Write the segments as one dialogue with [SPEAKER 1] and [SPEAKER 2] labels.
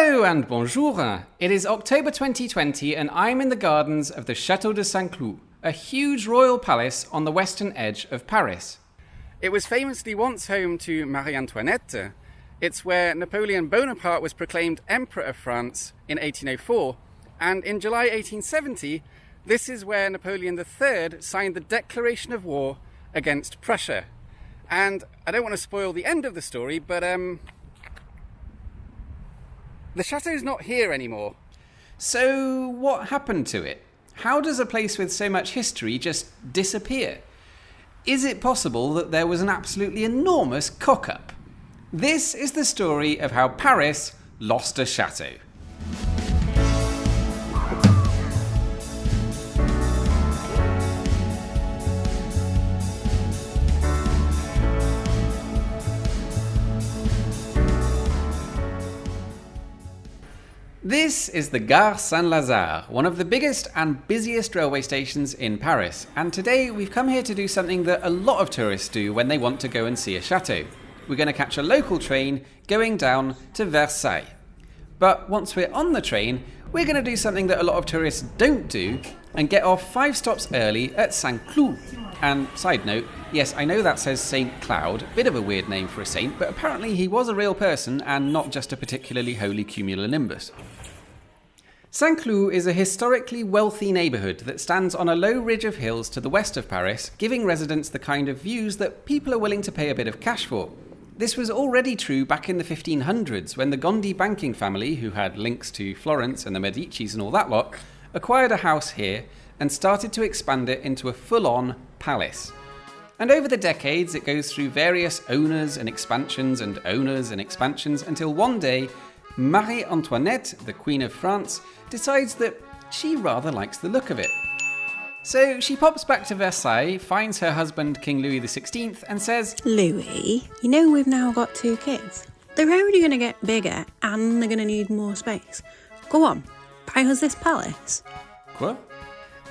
[SPEAKER 1] Hello and bonjour! It is October 2020 and I'm in the gardens of the Château de Saint-Cloud, a huge royal palace on the western edge of Paris. It was famously once home to Marie Antoinette. It's where Napoleon Bonaparte was proclaimed Emperor of France in 1804, and in July 1870, this is where Napoleon III signed the declaration of war against Prussia. And I don't want to spoil the end of the story, but the chateau's not here anymore. So what happened to it? How does a place with so much history just disappear? Is it possible that there was an absolutely enormous cock-up? This is the story of how Paris lost a chateau. This is the Gare Saint-Lazare, one of the biggest and busiest railway stations in Paris, and today we've come here to do something that a lot of tourists do when they want to go and see a chateau. We're going to catch a local train going down to Versailles. But once we're on the train, we're going to do something that a lot of tourists don't do and get off 5 stops early at Saint-Cloud. And side note, yes, I know that says Saint Cloud, bit of a weird name for a saint, but apparently he was a real person and not just a particularly holy cumulonimbus. Saint-Cloud is a historically wealthy neighbourhood that stands on a low ridge of hills to the west of Paris, giving residents the kind of views that people are willing to pay a bit of cash for. This was already true back in the 1500s when the Gondi banking family, who had links to Florence and the Medicis and all that lot, acquired a house here and started to expand it into a full-on palace. And over the decades it goes through various owners and expansions until one day Marie Antoinette, the Queen of France, decides that she rather likes the look of it. So she pops back to Versailles, finds her husband King Louis XVI and says,
[SPEAKER 2] Louis, you know we've now got 2 kids. They're only going to get bigger and they're going to need more space. Go on, buy us this palace.
[SPEAKER 1] Quoi?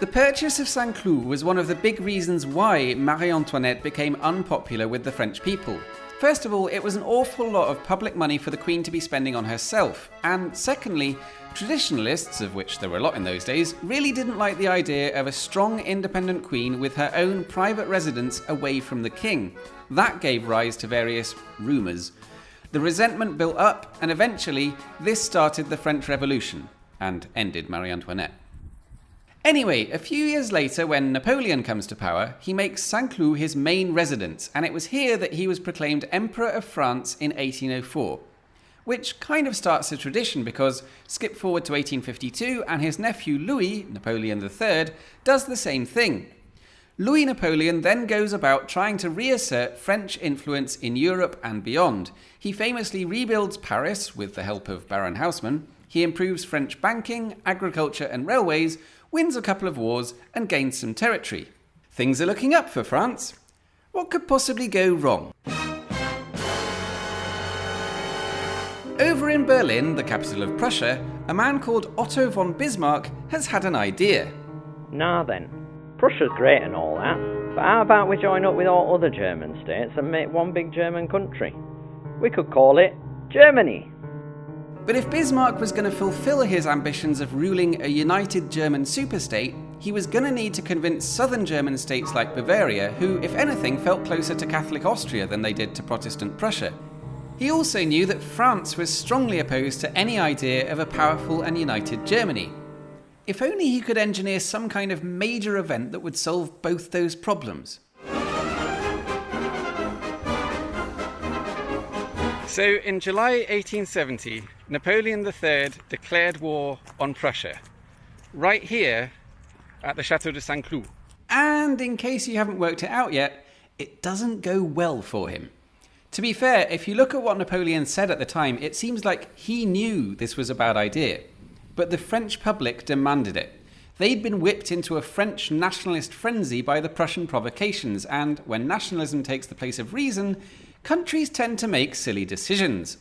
[SPEAKER 1] The purchase of Saint-Cloud was one of the big reasons why Marie Antoinette became unpopular with the French people. First of all, it was an awful lot of public money for the Queen to be spending on herself, and secondly, traditionalists, of which there were a lot in those days, really didn't like the idea of a strong independent Queen with her own private residence away from the King. That gave rise to various rumours. The resentment built up, and eventually this started the French Revolution, and ended Marie Antoinette. Anyway, a few years later, when Napoleon comes to power, he makes Saint-Cloud his main residence, and it was here that he was proclaimed Emperor of France in 1804. Which kind of starts a tradition because, skip forward to 1852, and his nephew Louis, Napoleon III, does the same thing. Louis Napoleon then goes about trying to reassert French influence in Europe and beyond. He famously rebuilds Paris with the help of Baron Haussmann. He improves French banking, agriculture and railways, wins a couple of wars and gains some territory. Things are looking up for France. What could possibly go wrong? Over in Berlin, the capital of Prussia, a man called Otto von Bismarck has had an idea.
[SPEAKER 3] Now then, Prussia's great and all that, but how about we join up with all other German states and make one big German country? We could call it Germany.
[SPEAKER 1] But if Bismarck was going to fulfill his ambitions of ruling a united German superstate, he was going to need to convince southern German states like Bavaria, who, if anything, felt closer to Catholic Austria than they did to Protestant Prussia. He also knew that France was strongly opposed to any idea of a powerful and united Germany. If only he could engineer some kind of major event that would solve both those problems. So in July 1870, Napoleon III declared war on Prussia, right here at the Château de Saint-Cloud. And in case you haven't worked it out yet, it doesn't go well for him. To be fair, if you look at what Napoleon said at the time, it seems like he knew this was a bad idea. But the French public demanded it. They'd been whipped into a French nationalist frenzy by the Prussian provocations, and when nationalism takes the place of reason, countries tend to make silly decisions.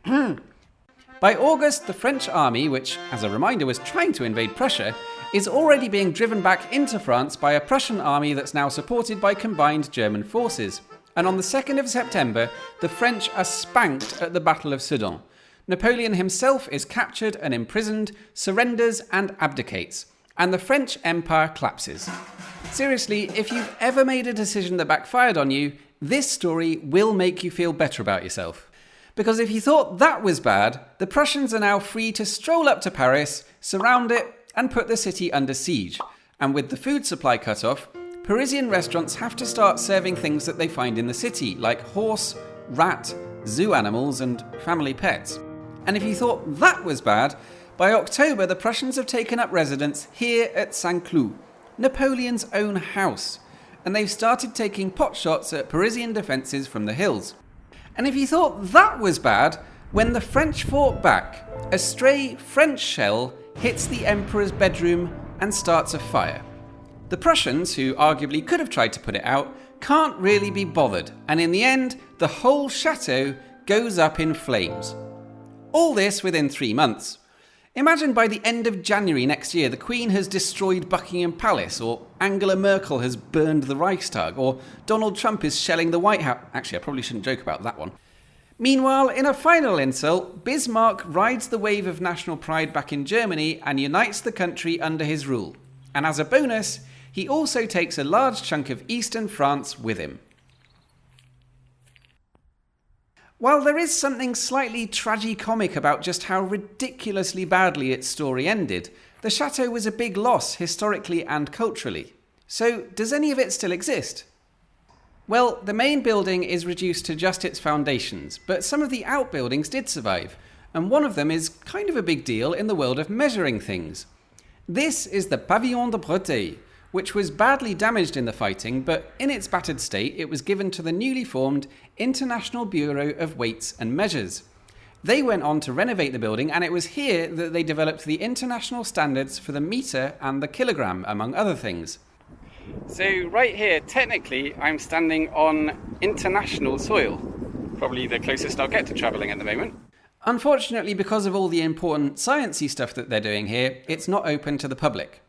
[SPEAKER 1] By August, the French army, which, as a reminder, was trying to invade Prussia, is already being driven back into France by a Prussian army that's now supported by combined German forces. And on the 2nd of September, the French are spanked at the Battle of Sedan. Napoleon himself is captured and imprisoned, surrenders and abdicates, and the French Empire collapses. Seriously, if you've ever made a decision that backfired on you, this story will make you feel better about yourself. Because if you thought that was bad, the Prussians are now free to stroll up to Paris, surround it, and put the city under siege. And with the food supply cut off, Parisian restaurants have to start serving things that they find in the city, like horse, rat, zoo animals, and family pets. And if you thought that was bad, by October the Prussians have taken up residence here at Saint-Cloud, Napoleon's own house, and they've started taking pot shots at Parisian defences from the hills. And if you thought that was bad, when the French fought back, a stray French shell hits the Emperor's bedroom and starts a fire. The Prussians, who arguably could have tried to put it out, can't really be bothered, and in the end, the whole chateau goes up in flames. All this within 3 months. Imagine by the end of January next year, the Queen has destroyed Buckingham Palace, or Angela Merkel has burned the Reichstag, or Donald Trump is shelling the White House. Actually, I probably shouldn't joke about that one. Meanwhile, in a final insult, Bismarck rides the wave of national pride back in Germany and unites the country under his rule. And as a bonus, he also takes a large chunk of eastern France with him. While there is something slightly tragicomic about just how ridiculously badly its story ended, the chateau was a big loss historically and culturally. So, does any of it still exist? Well, the main building is reduced to just its foundations, but some of the outbuildings did survive, and one of them is kind of a big deal in the world of measuring things. This is the Pavillon de Breteuil, which was badly damaged in the fighting, but in its battered state it was given to the newly formed International Bureau of Weights and Measures. They went on to renovate the building, and it was here that they developed the international standards for the metre and the kilogram, among other things. So right here, technically, I'm standing on international soil. Probably the closest I'll get to travelling at the moment. Unfortunately, because of all the important sciencey stuff that they're doing here, it's not open to the public.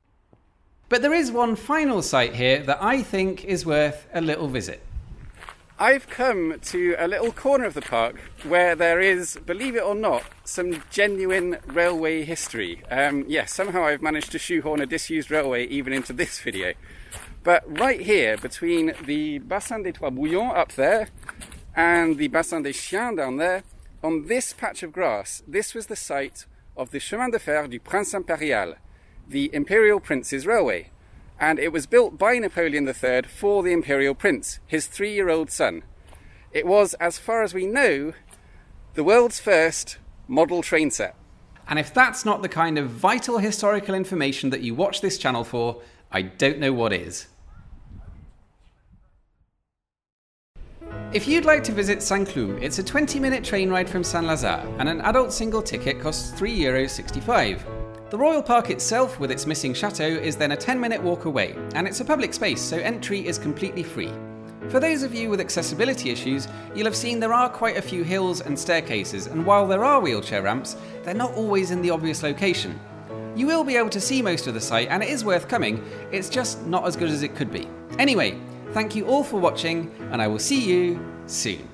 [SPEAKER 1] But there is one final site here that I think is worth a little visit. I've come to a little corner of the park where there is, believe it or not, some genuine railway history. Yes, somehow I've managed to shoehorn a disused railway even into this video. But right here, between the Bassin des Trois Bouillons up there and the Bassin des Chiens down there, on this patch of grass, this was the site of the Chemin de Fer du Prince Impérial, the Imperial Prince's railway, and it was built by Napoleon III for the Imperial Prince, his 3-year-old son. It was, as far as we know, the world's first model train set. And if that's not the kind of vital historical information that you watch this channel for, I don't know what is. If you'd like to visit Saint-Cloud, it's a 20-minute train ride from Saint-Lazare, and an adult single ticket costs €3.65. The Royal Park itself, with its missing chateau, is then a 10-minute walk away, and it's a public space, so entry is completely free. For those of you with accessibility issues, you'll have seen there are quite a few hills and staircases, and while there are wheelchair ramps, they're not always in the obvious location. You will be able to see most of the site, and it is worth coming, it's just not as good as it could be. Anyway, thank you all for watching, and I will see you soon.